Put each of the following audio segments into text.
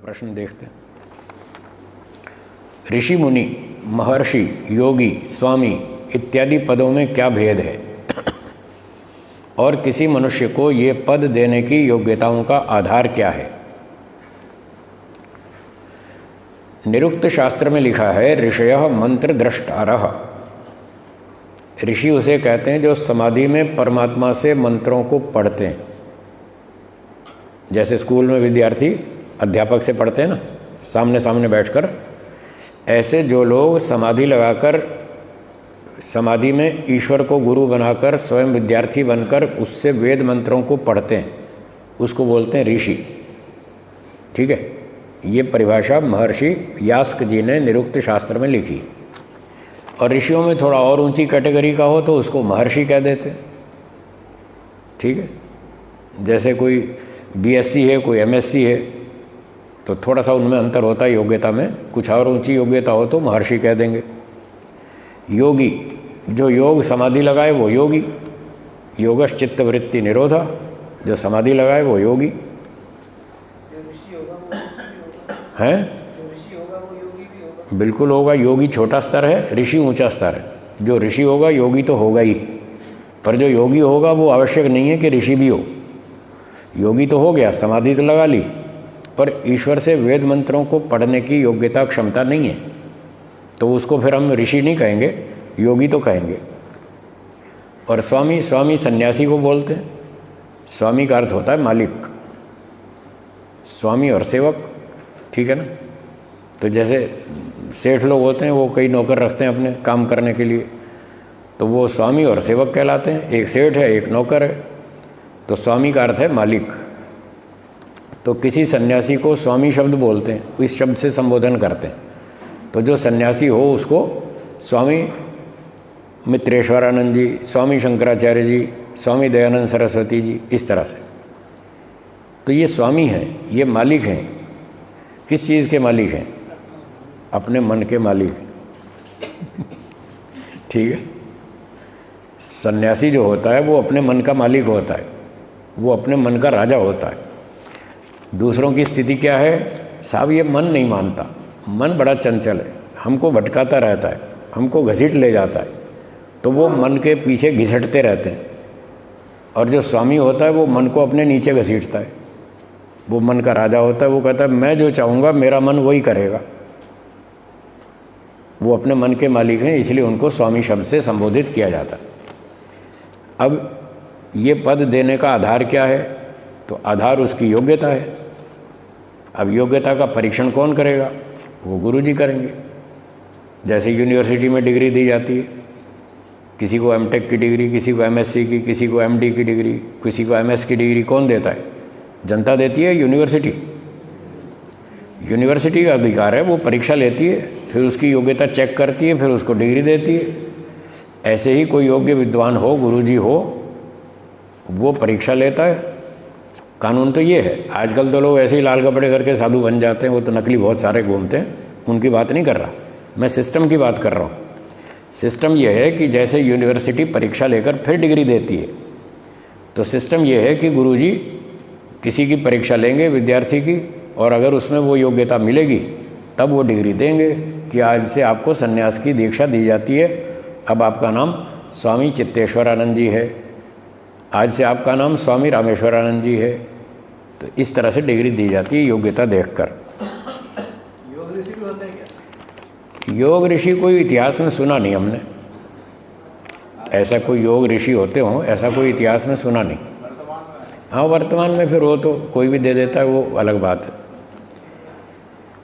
प्रश्न देखते हैं। ऋषि, मुनि, महर्षि, योगी, स्वामी इत्यादि पदों में क्या भेद है और किसी मनुष्य को ये पद देने की योग्यताओं का आधार क्या है? निरुक्त शास्त्र में लिखा है, ऋषयः मंत्र द्रष्टारः। ऋषि उसे कहते हैं जो समाधि में परमात्मा से मंत्रों को पढ़ते हैं। जैसे स्कूल में विद्यार्थी अध्यापक से पढ़ते हैं ना, सामने सामने बैठकर, ऐसे जो लोग समाधि लगाकर समाधि में ईश्वर को गुरु बनाकर स्वयं विद्यार्थी बनकर उससे वेद मंत्रों को पढ़ते हैं, उसको बोलते हैं ऋषि। ठीक है, ये परिभाषा महर्षि यास्क जी ने निरुक्त शास्त्र में लिखी। और ऋषियों में थोड़ा और ऊंची कैटेगरी का हो तो उसको महर्षि कह देते। ठीक है, जैसे कोई बीएससी है, कोई एमएससी है, तो थोड़ा सा उनमें अंतर होता है योग्यता में। कुछ और ऊंची योग्यता हो तो महर्षि कह देंगे। योगी, जो योग समाधि लगाए वो योगी। योगश्चित्त वृत्ति निरोधा, जो समाधि लगाए वो योगी है। बिल्कुल होगा। योगी छोटा स्तर है, ऋषि ऊंचा स्तर है। जो ऋषि होगा योगी तो होगा ही, पर जो योगी होगा वो आवश्यक नहीं है कि ऋषि भी हो। योगी तो हो गया, समाधि तो लगा ली, पर ईश्वर से वेद मंत्रों को पढ़ने की योग्यता क्षमता नहीं है, तो उसको फिर हम ऋषि नहीं कहेंगे, योगी तो कहेंगे। और स्वामी, स्वामी सन्यासी को बोलते हैं। स्वामी का अर्थ होता है मालिक, स्वामी और सेवक। ठीक है ना। तो जैसे सेठ लोग होते हैं, वो कई नौकर रखते हैं अपने काम करने के लिए, तो वो स्वामी और सेवक कहलाते हैं। एक सेठ है, एक नौकर है। तो स्वामी का अर्थ है मालिक। तो किसी सन्यासी को स्वामी शब्द बोलते हैं, इस शब्द से संबोधन करते हैं। तो जो सन्यासी हो उसको स्वामी मित्रेश्वरानंद जी, स्वामी शंकराचार्य जी, स्वामी दयानंद सरस्वती जी, इस तरह से। तो ये स्वामी हैं, ये मालिक हैं। किस चीज़ के मालिक हैं? अपने मन के मालिक। ठीक है। सन्यासी जो होता है वो अपने मन का मालिक होता है, वो अपने मन का राजा होता है। दूसरों की स्थिति क्या है? साहब ये मन नहीं मानता, मन बड़ा चंचल है, हमको भटकाता रहता है, हमको घसीट ले जाता है, तो वो मन के पीछे घिसटते रहते हैं। और जो स्वामी होता है वो मन को अपने नीचे घसीटता है, वो मन का राजा होता है। वो कहता है मैं जो चाहूँगा मेरा मन वही करेगा। वो अपने मन के मालिक हैं, इसलिए उनको स्वामी शब्द से संबोधित किया जाता है। अब ये पद देने का आधार क्या है? तो आधार उसकी योग्यता है। अब योग्यता का परीक्षण कौन करेगा? वो गुरु जी करेंगे। जैसे यूनिवर्सिटी में डिग्री दी जाती है, किसी को एमटेक की डिग्री, किसी को एमएससी की, किसी को एमडी की डिग्री, किसी को एमएस की डिग्री, कौन देता है? जनता देती है, यूनिवर्सिटी। यूनिवर्सिटी का अधिकार है, वो परीक्षा लेती है, फिर उसकी योग्यता चेक करती है, फिर उसको डिग्री देती है। ऐसे ही कोई योग्य विद्वान हो, गुरुजी हो, वो परीक्षा लेता है। कानून तो ये है। आजकल तो लोग ऐसे ही लाल कपड़े करके साधु बन जाते हैं, वो तो नकली बहुत सारे घूमते हैं, उनकी बात नहीं कर रहा मैं, सिस्टम की बात कर रहा हूँ। सिस्टम ये है कि जैसे यूनिवर्सिटी परीक्षा लेकर फिर डिग्री देती है, तो सिस्टम ये है कि गुरुजी किसी की परीक्षा लेंगे विद्यार्थी की, और अगर उसमें वो योग्यता मिलेगी तब वो डिग्री देंगे कि आज से आपको सन्यास की दीक्षा दी जाती है, अब आपका नाम स्वामी चित्तेश्वरानंद जी है, आज से आपका नाम स्वामी रामेश्वरानंद जी है। तो इस तरह से डिग्री दी जाती है योग्यता देखकर। योग ऋषि भी होते हैं क्या? योग ऋषि कोई इतिहास में सुना नहीं हमने, ऐसा कोई योग ऋषि होते हों ऐसा कोई इतिहास में सुना नहीं। हाँ, वर्तमान में फिर वो तो कोई भी दे देता है, वो अलग बात है।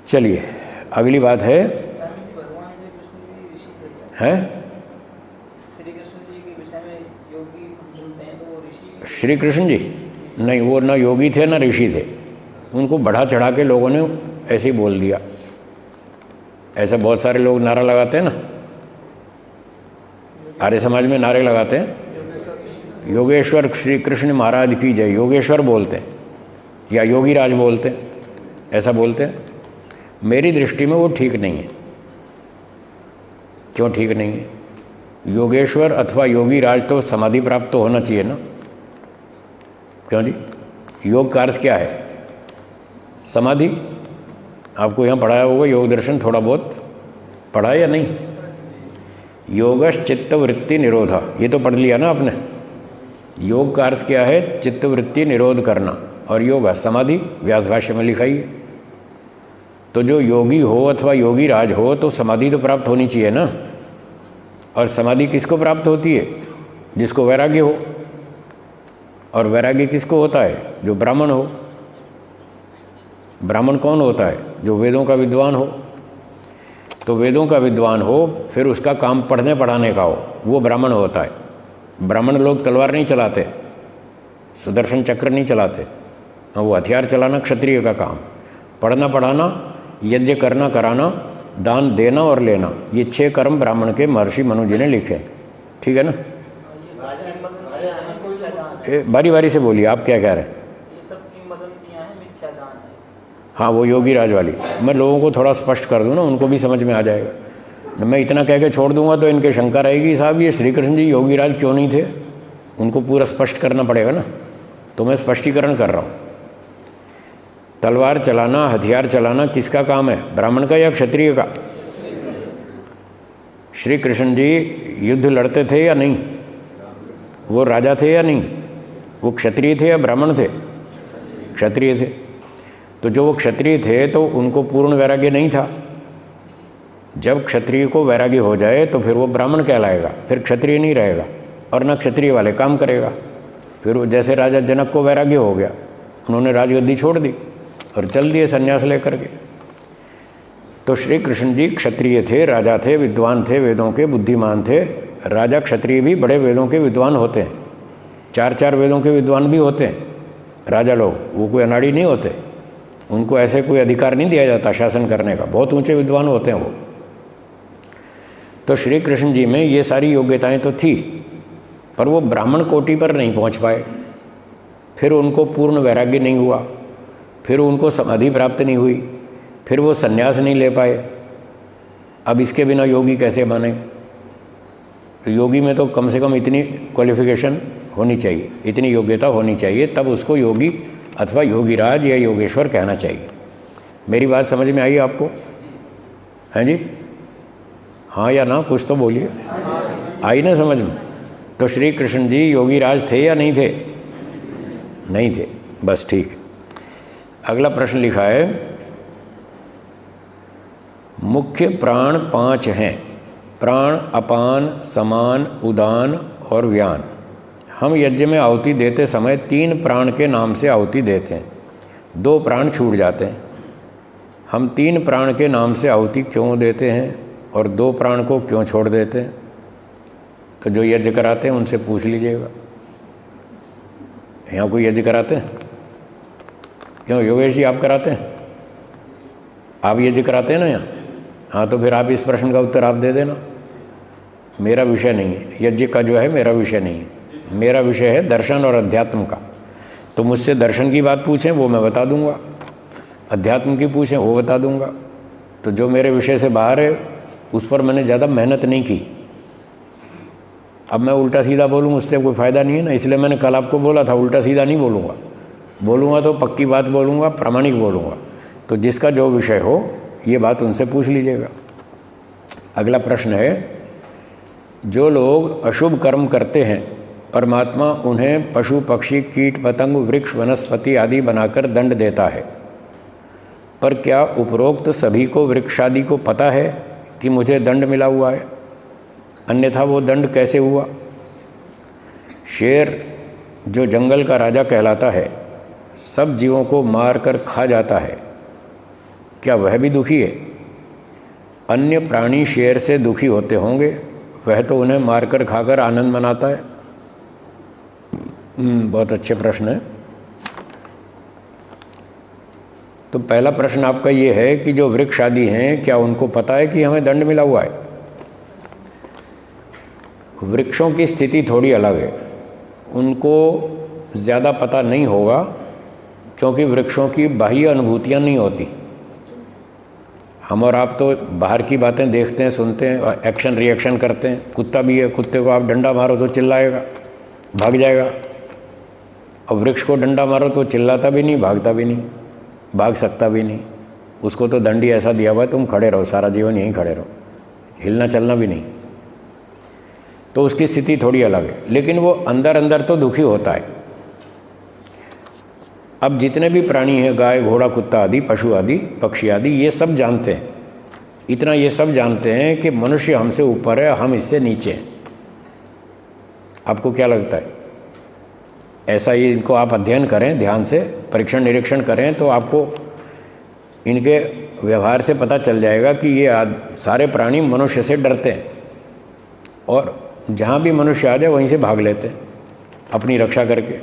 चलिए अगली बात है, श्री कृष्ण जी नहीं, वो ना योगी थे ना ऋषि थे, उनको बढ़ा चढ़ा के लोगों ने ऐसे ही बोल दिया। ऐसा बहुत सारे लोग नारा लगाते हैं ना, आर्य समाज में नारे लगाते हैं, योगेश्वर श्री कृष्ण महाराज की जय, योगेश्वर बोलते हैं या योगी राज बोलते हैं, ऐसा बोलते हैं। मेरी दृष्टि में वो ठीक नहीं है। क्यों ठीक नहीं है? योगेश्वर अथवा योगी राज तो समाधि प्राप्त तो होना चाहिए ना। क्यों जी? योग का अर्थ क्या है? समाधि। आपको यहाँ पढ़ाया होगा योग दर्शन, थोड़ा बहुत पढ़ा है या नहीं? योगश चित्त वृत्ति निरोधा, ये तो पढ़ लिया ना आपने। योग का अर्थ क्या है? चित्त वृत्ति निरोध करना। और योगा समाधि, व्यास भाष्य में लिखा ही है। तो जो योगी हो अथवा योगी राज हो तो समाधि तो प्राप्त होनी चाहिए ना। और समाधि किसको प्राप्त होती है? जिसको वैराग्य हो। और वैराग्य किसको होता है? जो ब्राह्मण हो। ब्राह्मण कौन होता है? जो वेदों का विद्वान हो। तो वेदों का विद्वान हो, फिर उसका काम पढ़ने पढ़ाने का हो, वो ब्राह्मण होता है। ब्राह्मण लोग तलवार नहीं चलाते, सुदर्शन चक्र नहीं चलाते, वो हथियार चलाना क्षत्रिय का काम। पढ़ना पढ़ाना, यज्ञ करना कराना, दान देना और लेना, ये 6 कर्म ब्राह्मण के महर्षि मनु जी ने लिखे। ठीक है ना? बारी बारी से बोलिए, आप क्या कह रहे हैं? हाँ, वो योगी राज वाली मैं लोगों को थोड़ा स्पष्ट कर दूँ ना, उनको भी समझ में आ जाएगा। मैं इतना कह के छोड़ दूंगा तो इनके शंका रहेगी, साहब ये श्री कृष्ण जी योगी राज क्यों नहीं थे? उनको पूरा स्पष्ट करना पड़ेगा ना, तो मैं स्पष्टीकरण कर रहा हूँ। तलवार चलाना, हथियार चलाना किसका काम है? ब्राह्मण का या क्षत्रिय का? श्री कृष्ण जी युद्ध लड़ते थे या नहीं? वो राजा थे या नहीं? वो क्षत्रिय थे या ब्राह्मण थे? क्षत्रिय थे। तो जो वो क्षत्रिय थे तो उनको पूर्ण वैराग्य नहीं था। जब क्षत्रिय को वैराग्य हो जाए तो फिर वो ब्राह्मण कहलाएगा, फिर क्षत्रिय नहीं रहेगा और न क्षत्रिय वाले काम करेगा। फिर वो जैसे राजा जनक को वैराग्य हो गया, उन्होंने राजगद्दी छोड़ दी और चल दिए संन्यास लेकर के। तो श्री कृष्ण जी क्षत्रिय थे, राजा थे, विद्वान थे, वेदों के बुद्धिमान थे। राजा क्षत्रिय भी बड़े वेदों के विद्वान होते हैं, 4-4 वेदों के विद्वान भी होते हैं राजा लोग। वो कोई अनाड़ी नहीं होते, उनको ऐसे कोई अधिकार नहीं दिया जाता शासन करने का, बहुत ऊंचे विद्वान होते हैं वो। तो श्री कृष्ण जी में ये सारी योग्यताएं तो थी, पर वो ब्राह्मण कोटि पर नहीं पहुंच पाए। फिर उनको पूर्ण वैराग्य नहीं हुआ, फिर उनको समाधि प्राप्त नहीं हुई, फिर वो संन्यास नहीं ले पाए। अब इसके बिना योगी कैसे बने? तो योगी में तो कम से कम इतनी क्वालिफिकेशन होनी चाहिए, इतनी योग्यता होनी चाहिए, तब उसको योगी अथवा योगीराज या योगेश्वर कहना चाहिए। मेरी बात समझ में आई आपको? हैं जी? हाँ या ना, कुछ तो बोलिए। आई ना समझ में? तो श्री कृष्ण जी योगीराज थे या नहीं थे? नहीं थे, बस ठीक है। अगला प्रश्न लिखा है, मुख्य प्राण 5 हैं, प्राण, अपान, समान, उदान और व्यान। हम यज्ञ में आहुति देते समय 3 प्राण के नाम से आहुति देते हैं, 2 प्राण छूट जाते हैं। हम 3 प्राण के नाम से आहुति क्यों देते हैं और 2 प्राण को क्यों छोड़ देते हैं? तो जो यज्ञ कराते हैं उनसे पूछ लीजिएगा। यहाँ कोई यज्ञ कराते हैं? क्यों योगेश जी, आप कराते हैं? आप यज्ञ कराते हैं ना यहाँ? हाँ, तो फिर आप इस प्रश्न का उत्तर आप दे देना। मेरा विषय नहीं है यज्ञ का, जो है मेरा विषय नहीं है। मेरा विषय है दर्शन और अध्यात्म का। तो मुझसे दर्शन की बात पूछें वो मैं बता दूंगा, अध्यात्म की पूछें वो बता दूंगा। तो जो मेरे विषय से बाहर है उस पर मैंने ज़्यादा मेहनत नहीं की। अब मैं उल्टा सीधा बोलूँ उससे कोई फ़ायदा नहीं है ना, इसलिए मैंने कल आपको बोला था उल्टा सीधा नहीं बोलूँगा। बोलूँगा तो पक्की बात बोलूँगा, प्रामाणिक बोलूँगा। तो जिसका जो विषय हो ये बात उनसे पूछ लीजिएगा। अगला प्रश्न है, जो लोग अशुभ कर्म करते हैं परमात्मा उन्हें पशु पक्षी कीट पतंग वृक्ष वनस्पति आदि बनाकर दंड देता है, पर क्या उपरोक्त सभी को वृक्षादि को पता है कि मुझे दंड मिला हुआ है? अन्यथा वो दंड कैसे हुआ? शेर जो जंगल का राजा कहलाता है, सब जीवों को मार कर खा जाता है, क्या वह भी दुखी है? अन्य प्राणी शेर से दुखी होते होंगे, वह तो उन्हें मारकर खाकर आनंद मनाता है। बहुत अच्छे प्रश्न है। तो पहला प्रश्न आपका ये है कि जो वृक्ष आदि हैं क्या उनको पता है कि हमें दंड मिला हुआ है? वृक्षों की स्थिति थोड़ी अलग है, उनको ज़्यादा पता नहीं होगा क्योंकि वृक्षों की बाह्य अनुभूतियाँ नहीं होती। हम और आप तो बाहर की बातें देखते हैं, सुनते हैं और एक्शन रिएक्शन करते हैं। कुत्ता भी है, कुत्ते को आप डंडा मारो तो चिल्लाएगा, भाग जाएगा। और वृक्ष को डंडा मारो तो चिल्लाता भी नहीं, भागता भी नहीं, भाग सकता भी नहीं। उसको तो दंड ही ऐसा दिया हुआ है, तुम खड़े रहो, सारा जीवन यहीं खड़े रहो, हिलना चलना भी नहीं। तो उसकी स्थिति थोड़ी अलग है, लेकिन वो अंदर अंदर तो दुखी होता है। अब जितने भी प्राणी हैं, गाय घोड़ा कुत्ता आदि, पशु आदि, पक्षी आदि, ये सब जानते हैं, इतना ये सब जानते हैं कि मनुष्य हमसे ऊपर है, हम इससे नीचे हैं। आपको क्या लगता है? ऐसा ही इनको आप अध्ययन करें, ध्यान से परीक्षण निरीक्षण करें, तो आपको इनके व्यवहार से पता चल जाएगा कि ये सारे प्राणी मनुष्य से डरते हैं, और जहाँ भी मनुष्य आ जाए वहीं से भाग लेते हैं अपनी रक्षा करके।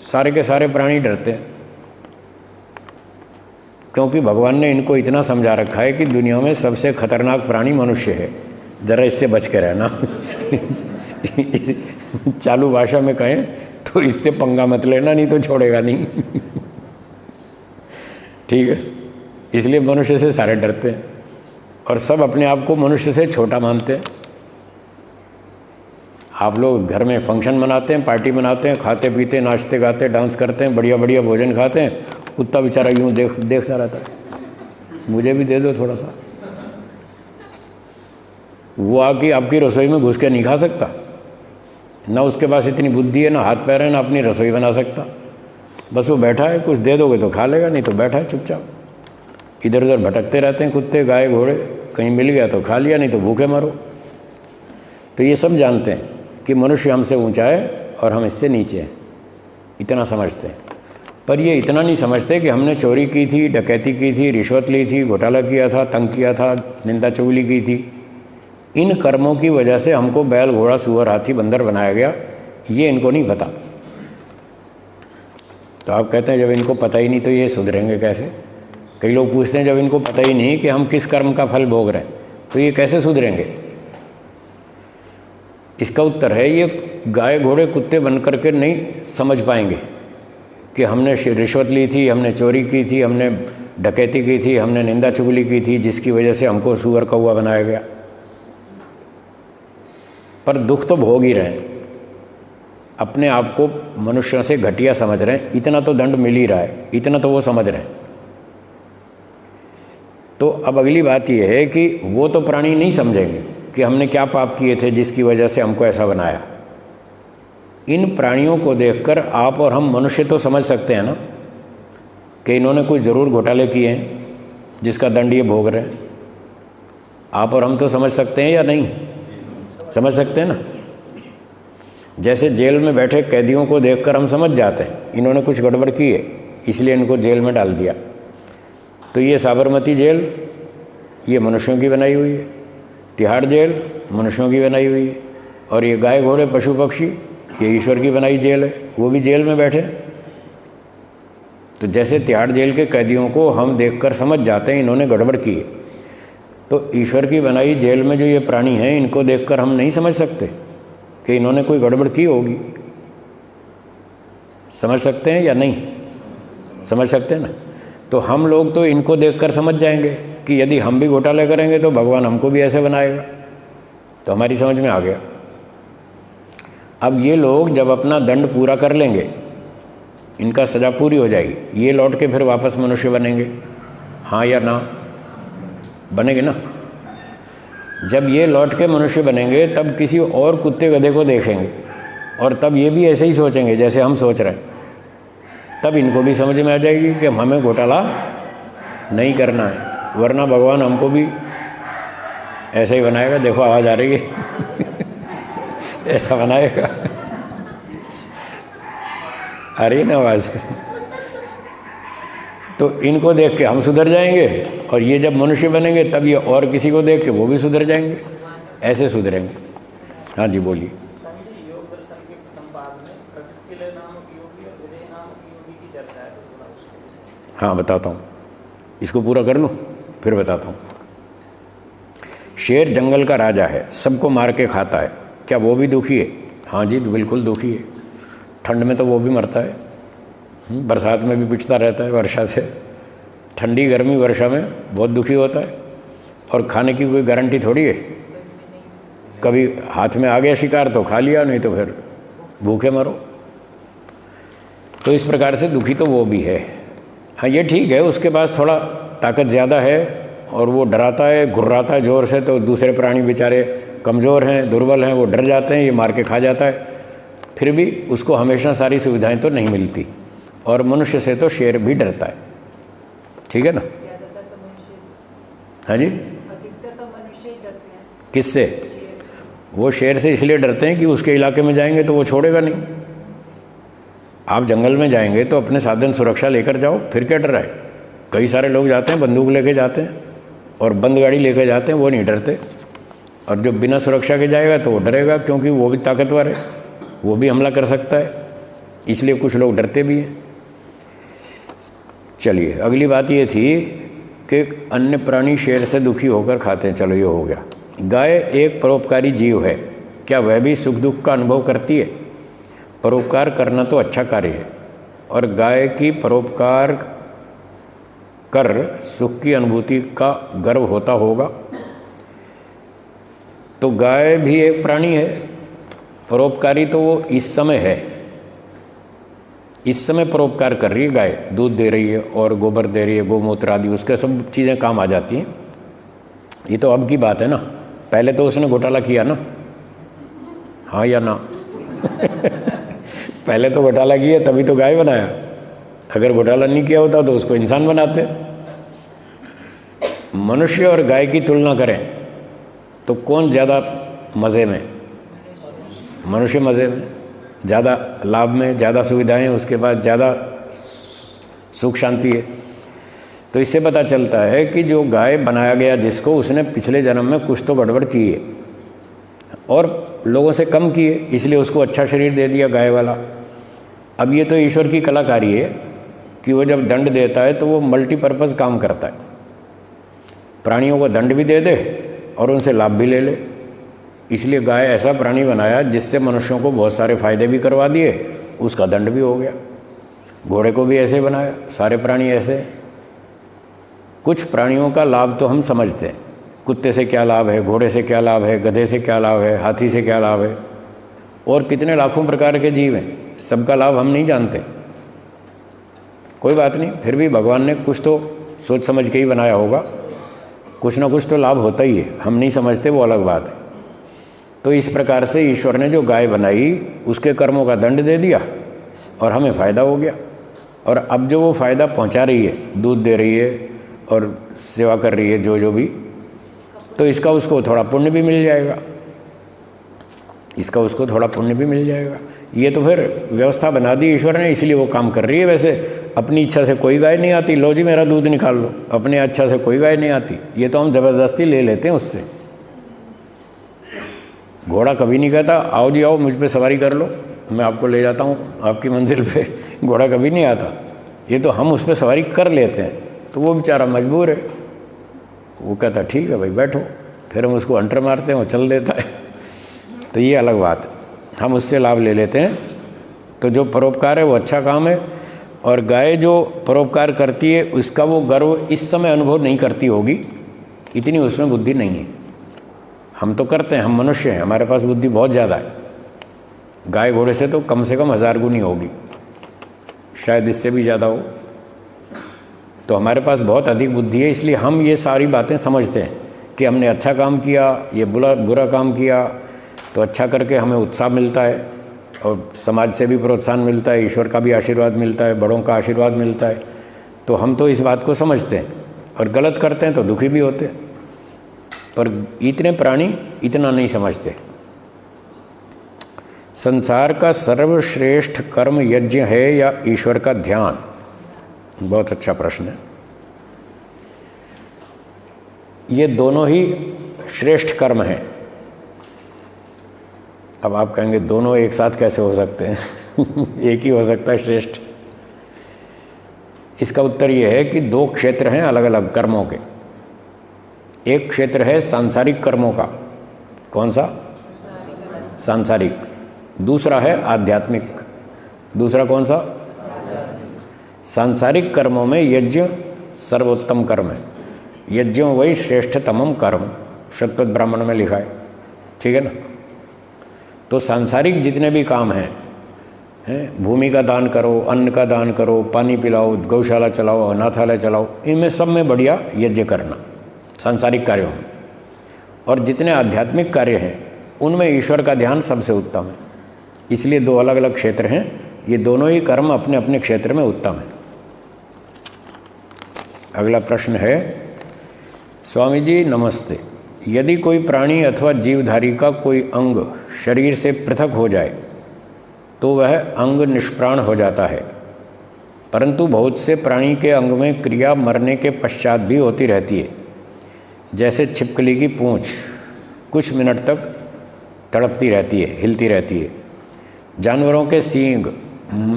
सारे के सारे प्राणी डरते हैं, क्योंकि भगवान ने इनको इतना समझा रखा है कि दुनिया में सबसे खतरनाक प्राणी मनुष्य है, ज़रा इससे बच के रहना। चालू भाषा में कहें तो इससे पंगा मत लेना, नहीं तो छोड़ेगा नहीं। ठीक है, इसलिए मनुष्य से सारे डरते हैं और सब अपने आप को मनुष्य से छोटा मानते हैं। आप लोग घर में फंक्शन मनाते हैं, पार्टी मनाते हैं, खाते पीते, नाचते गाते, डांस करते हैं, बढ़िया बढ़िया भोजन खाते हैं, कुत्ता बेचारा यूँ देखता रहता है, मुझे भी दे दो थोड़ा सा। वो आके आपकी रसोई में घुस के नहीं खा सकता, ना उसके पास इतनी बुद्धि है, ना हाथ पैर है, ना अपनी रसोई बना सकता। बस वो बैठा है, कुछ दे दोगे तो खा लेगा, नहीं तो बैठा है चुपचाप। इधर उधर भटकते रहते हैं कुत्ते गाय घोड़े, कहीं मिल गया तो खा लिया, नहीं तो भूखे मरो। तो ये सब जानते हैं कि मनुष्य हमसे ऊंचा है और हम इससे नीचे हैं, इतना समझते हैं। पर ये इतना नहीं समझते कि हमने चोरी की थी, डकैती की थी, रिश्वत ली थी, घोटाला किया था, तंग किया था, निंदा चुगली की थी। इन कर्मों की वजह से हमको बैल घोड़ा सूअर हाथी बंदर बनाया गया, ये इनको नहीं पता। तो आप कहते हैं जब इनको पता ही नहीं तो ये सुधरेंगे कैसे? कई लोग पूछते हैं जब इनको पता ही नहीं कि हम किस कर्म का फल भोग रहे हैं तो ये कैसे सुधरेंगे? इसका उत्तर है ये गाय घोड़े कुत्ते बन करके नहीं समझ पाएंगे कि हमने रिश्वत ली थी, हमने चोरी की थी, हमने डकैती की थी, हमने निंदा चुगली की थी, जिसकी वजह से हमको सूअर कौवा बनाया गया। पर दुख तो भोग ही रहे हैं, अपने आप को मनुष्यों से घटिया समझ रहे हैं, इतना तो दंड मिल ही रहा है, इतना तो वो समझ रहे हैं। तो अब अगली बात यह है कि वो तो प्राणी नहीं समझेंगे कि हमने क्या पाप किए थे जिसकी वजह से हमको ऐसा बनाया। इन प्राणियों को देखकर आप और हम मनुष्य तो समझ सकते हैं ना कि इन्होंने कुछ ज़रूर घोटाले किए हैं जिसका दंड ये भोग रहे हैं। आप और हम तो समझ सकते हैं या नहीं? समझ सकते हैं ना। जैसे जेल में बैठे कैदियों को देखकर हम समझ जाते हैं इन्होंने कुछ गड़बड़ की है, इसलिए इनको जेल में डाल दिया। तो ये साबरमती जेल ये मनुष्यों की बनाई हुई है, तिहाड़ जेल मनुष्यों की बनाई हुई है, और ये गाय घोड़े पशु पक्षी ये ईश्वर की बनाई जेल है, वो भी जेल में बैठे। तो जैसे तिहाड़ जेल के कैदियों को हम देखकर समझ जाते हैं इन्होंने गड़बड़ की है, तो ईश्वर की बनाई जेल में जो ये प्राणी हैं इनको देखकर हम नहीं समझ सकते कि इन्होंने कोई गड़बड़ की होगी। समझ सकते हैं या नहीं? समझ सकते हैं ना। तो हम लोग तो इनको देखकर समझ जाएंगे कि यदि हम भी घोटाले करेंगे तो भगवान हमको भी ऐसे बनाएगा, तो हमारी समझ में आ गया। अब ये लोग जब अपना दंड पूरा कर लेंगे, इनका सज़ा पूरी हो जाएगी, ये लौट के फिर वापस मनुष्य बनेंगे, हाँ या ना? बनेंगे ना। जब ये लौट के मनुष्य बनेंगे तब किसी और कुत्ते गधे को देखेंगे और तब ये भी ऐसे ही सोचेंगे जैसे हम सोच रहे हैं। तब इनको भी समझ में आ जाएगी कि हमें घोटाला नहीं करना है, वरना भगवान हमको भी ऐसे ही बनाएगा। देखो आवाज़ आ रही है। ऐसा बनाएगा। आ रही है ना आवाज़? तो इनको देख के हम सुधर जाएंगे और ये जब मनुष्य बनेंगे तब ये और किसी को देख के वो भी सुधर जाएंगे, ऐसे सुधरेंगे। हाँ जी बोलिए। योग दर्शन के प्रथम पाद में प्रकृति नामक योगी और विदेह नामक योगी की चर्चा है, तो थोड़ा उसको। हाँ बताता हूँ, इसको पूरा कर लूँ फिर बताता हूँ। शेर जंगल का राजा है, सबको मार के खाता है, क्या वो भी दुखी है? हाँ जी बिल्कुल दुखी है। ठंड में तो वो भी मरता है, बरसात में भी पिटता रहता है वर्षा से, ठंडी गर्मी वर्षा में बहुत दुखी होता है। और खाने की कोई गारंटी थोड़ी है, कभी हाथ में आ गया शिकार तो खा लिया, नहीं तो फिर भूखे मरो। तो इस प्रकार से दुखी तो वो भी है। हाँ ये ठीक है, उसके पास थोड़ा ताकत ज़्यादा है और वो डराता है, घुर्राता है ज़ोर से, तो दूसरे प्राणी बेचारे कमज़ोर हैं, दुर्बल हैं, वो डर जाते हैं, ये मार के खा जाता है। फिर भी उसको हमेशा सारी सुविधाएं तो नहीं मिलती, और मनुष्य से तो शेर भी डरता है। ठीक है ना? ज्यादातर तो मनुष्य, हाँ जी। अधिकतर तो मनुष्य ही डरते हैं किससे? शेर से। वो शेर से इसलिए डरते हैं कि उसके इलाके में जाएंगे तो वो छोड़ेगा नहीं। आप जंगल में जाएंगे तो अपने साधन सुरक्षा लेकर जाओ, फिर क्या डर है? कई सारे लोग जाते हैं बंदूक लेके जाते हैं और बंद गाड़ी लेके जाते हैं, वो नहीं डरते। और जो बिना सुरक्षा के जाएगा तो वो डरेगा, क्योंकि वो भी ताकतवर है, वो भी हमला कर सकता है, इसलिए कुछ लोग डरते भी हैं। चलिए, अगली बात ये थी कि अन्य प्राणी शेर से दुखी होकर खाते हैं। चलो, ये हो गया। गाय एक परोपकारी जीव है, क्या वह भी सुख दुख का अनुभव करती है? परोपकार करना तो अच्छा कार्य है, और गाय की परोपकार कर सुख की अनुभूति का गर्व होता होगा। तो गाय भी एक प्राणी है, परोपकारी तो वो इस समय है, इस समय परोपकार कर रही है गाय, दूध दे रही है और गोबर दे रही है, गोमूत्र आदि, उसके सब चीज़ें काम आ जाती हैं। ये तो अब की बात है ना, पहले तो उसने घोटाला किया ना, हाँ या ना? पहले तो घोटाला किया, तभी तो गाय बनाया। अगर घोटाला नहीं किया होता तो उसको इंसान बनाते। मनुष्य और गाय की तुलना करें तो कौन ज़्यादा मज़े में? मनुष्य मज़े में, ज़्यादा लाभ में, ज़्यादा सुविधाएं, उसके बाद ज़्यादा सुख शांति है। तो इससे पता चलता है कि जो गाय बनाया गया जिसको, उसने पिछले जन्म में कुछ तो गड़बड़ की है और लोगों से कम की है, इसलिए उसको अच्छा शरीर दे दिया गाय वाला। अब ये तो ईश्वर की कलाकारी है कि वो जब दंड देता है तो वो मल्टीपर्पज़ काम करता है, प्राणियों को दंड भी दे दे और उनसे लाभ भी ले ले। इसलिए गाय ऐसा प्राणी बनाया जिससे मनुष्यों को बहुत सारे फायदे भी करवा दिए, उसका दंड भी हो गया। घोड़े को भी ऐसे बनाया, सारे प्राणी ऐसे। कुछ प्राणियों का लाभ तो हम समझते हैं, कुत्ते से क्या लाभ है, घोड़े से क्या लाभ है, गधे से क्या लाभ है, हाथी से क्या लाभ है, और कितने लाखों प्रकार के जीव हैं, सबका लाभ हम नहीं जानते। कोई बात नहीं, फिर भी भगवान ने कुछ तो सोच समझ के ही बनाया होगा, कुछ ना कुछ तो लाभ होता ही है, हम नहीं समझते, वो अलग बात है। तो इस प्रकार से ईश्वर ने जो गाय बनाई उसके कर्मों का दंड दे दिया और हमें फ़ायदा हो गया। और अब जो वो फ़ायदा पहुंचा रही है, दूध दे रही है और सेवा कर रही है जो भी, तो इसका उसको थोड़ा पुण्य भी मिल जाएगा, इसका उसको थोड़ा पुण्य भी मिल जाएगा। ये तो फिर व्यवस्था बना दी ईश्वर ने, इसलिए वो काम कर रही है। वैसे अपनी इच्छा से कोई गाय नहीं आती, लो जी मेरा दूध निकाल लो, अपनी इच्छा से कोई गाय नहीं आती, ये तो हम ज़बरदस्ती ले लेते हैं उससे। घोड़ा कभी नहीं कहता आओ जी आओ मुझ पे सवारी कर लो, मैं आपको ले जाता हूँ आपकी मंजिल पे, घोड़ा कभी नहीं आता। ये तो हम उस पर सवारी कर लेते हैं, तो वो बेचारा मजबूर है, वो कहता ठीक है भाई बैठो, फिर हम उसको अंटर मारते हैं, वो चल देता है। तो ये अलग बात है, हम उससे लाभ ले लेते हैं। तो जो परोपकार है वो अच्छा काम है, और गाय जो परोपकार करती है उसका वो गर्व इस समय अनुभव नहीं करती होगी, इतनी उसमें बुद्धि नहीं है। हम तो करते हैं, हम मनुष्य हैं, हमारे पास बुद्धि बहुत ज़्यादा है। गाय घोड़े से तो कम से कम 1000 गुनी होगी, शायद इससे भी ज़्यादा हो। तो हमारे पास बहुत अधिक बुद्धि है, इसलिए हम ये सारी बातें समझते हैं कि हमने अच्छा काम किया, ये बुरा काम किया, तो अच्छा करके हमें उत्साह मिलता है और समाज से भी प्रोत्साहन मिलता है, ईश्वर का भी आशीर्वाद मिलता है, बड़ों का आशीर्वाद मिलता है। तो हम तो इस बात को समझते हैं, और गलत करते हैं तो दुखी भी होते हैं। पर इतने प्राणी इतना नहीं समझते। संसार का सर्वश्रेष्ठ कर्म यज्ञ है या ईश्वर का ध्यान? बहुत अच्छा प्रश्न है। ये दोनों ही श्रेष्ठ कर्म हैं। अब आप कहेंगे दोनों एक साथ कैसे हो सकते हैं? एक ही हो सकता है श्रेष्ठ। इसका उत्तर ये है कि 2 क्षेत्र हैं अलग अलग कर्मों के। एक क्षेत्र है सांसारिक कर्मों का, कौन सा? सांसारिक। दूसरा है आध्यात्मिक। दूसरा कौन सा? सांसारिक कर्मों में यज्ञ सर्वोत्तम कर्म है। यज्ञों वही श्रेष्ठतमम कर्म, शतपथ ब्राह्मण में लिखा है, ठीक है ना। तो सांसारिक जितने भी काम हैं, हैं, भूमि का दान करो, अन्न का दान करो, पानी पिलाओ, गौशाला चलाओ, अनाथालय चलाओ, इनमें सब में बढ़िया यज्ञ करना सांसारिक कार्यों में। और जितने आध्यात्मिक कार्य हैं उनमें ईश्वर का ध्यान सबसे उत्तम है। इसलिए दो अलग अलग क्षेत्र हैं, ये दोनों ही कर्म अपने अपने क्षेत्र में उत्तम है। अगला प्रश्न है, स्वामी जी नमस्ते, यदि कोई प्राणी अथवा जीवधारी का कोई अंग शरीर से पृथक हो जाए तो वह अंग निष्प्राण हो जाता है, परंतु बहुत से प्राणी के अंग में क्रिया मरने के पश्चात भी होती रहती है। जैसे छिपकली की पूँछ कुछ मिनट तक तड़पती रहती है, हिलती रहती है। जानवरों के सींग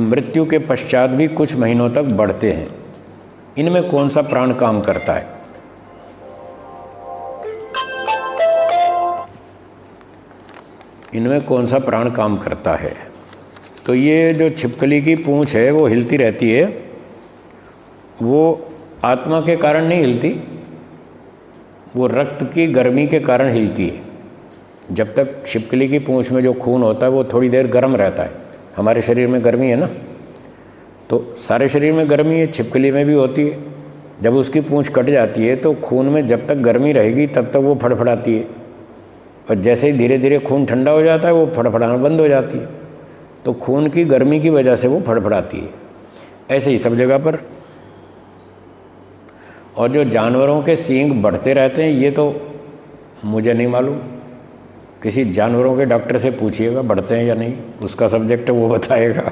मृत्यु के पश्चात भी कुछ महीनों तक बढ़ते हैं। इनमें कौन सा प्राण काम करता है? इनमें कौन सा प्राण काम करता है? तो ये जो छिपकली की पूँछ है वो हिलती रहती है, वो आत्मा के कारण नहीं हिलती, वो रक्त की गर्मी के कारण हिलती है। जब तक छिपकली की पूँछ में जो खून होता है वो थोड़ी देर गर्म रहता है। हमारे शरीर में गर्मी है ना, तो सारे शरीर में गर्मी है, छिपकली में भी होती है। जब उसकी पूँछ कट जाती है तो खून में जब तक गर्मी रहेगी तब तक वो फड़फड़ाती है, और जैसे ही धीरे धीरे खून ठंडा हो जाता है वो फड़फड़ाना बंद हो जाती है। तो खून की गर्मी की वजह से वो फड़फड़ाती है। ऐसे ही सब जगह पर। और जो जानवरों के सींग बढ़ते रहते हैं ये तो मुझे नहीं मालूम, किसी जानवरों के डॉक्टर से पूछिएगा बढ़ते हैं या नहीं, उसका सब्जेक्ट है, वो बताएगा।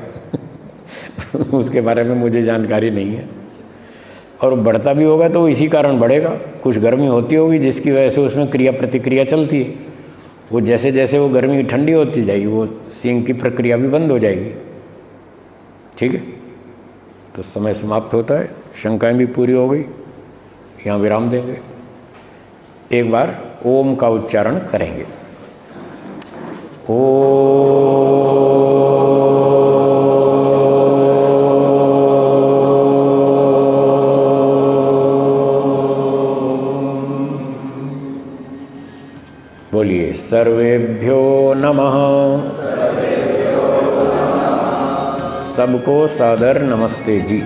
उसके बारे में मुझे जानकारी नहीं है। और बढ़ता भी होगा तो इसी कारण बढ़ेगा, कुछ गर्मी होती होगी जिसकी वजह से उसमें क्रिया प्रतिक्रिया चलती है। वो जैसे जैसे वो गर्मी ठंडी होती जाएगी वो सींग की प्रक्रिया भी बंद हो जाएगी। ठीक है, तो समय समाप्त होता है, शंकाएं भी पूरी हो गई, यहाँ विराम देंगे। एक बार ओम का उच्चारण करेंगे। बोलिए सर्वेभ्यो नमः। सबको सादर नमस्ते जी।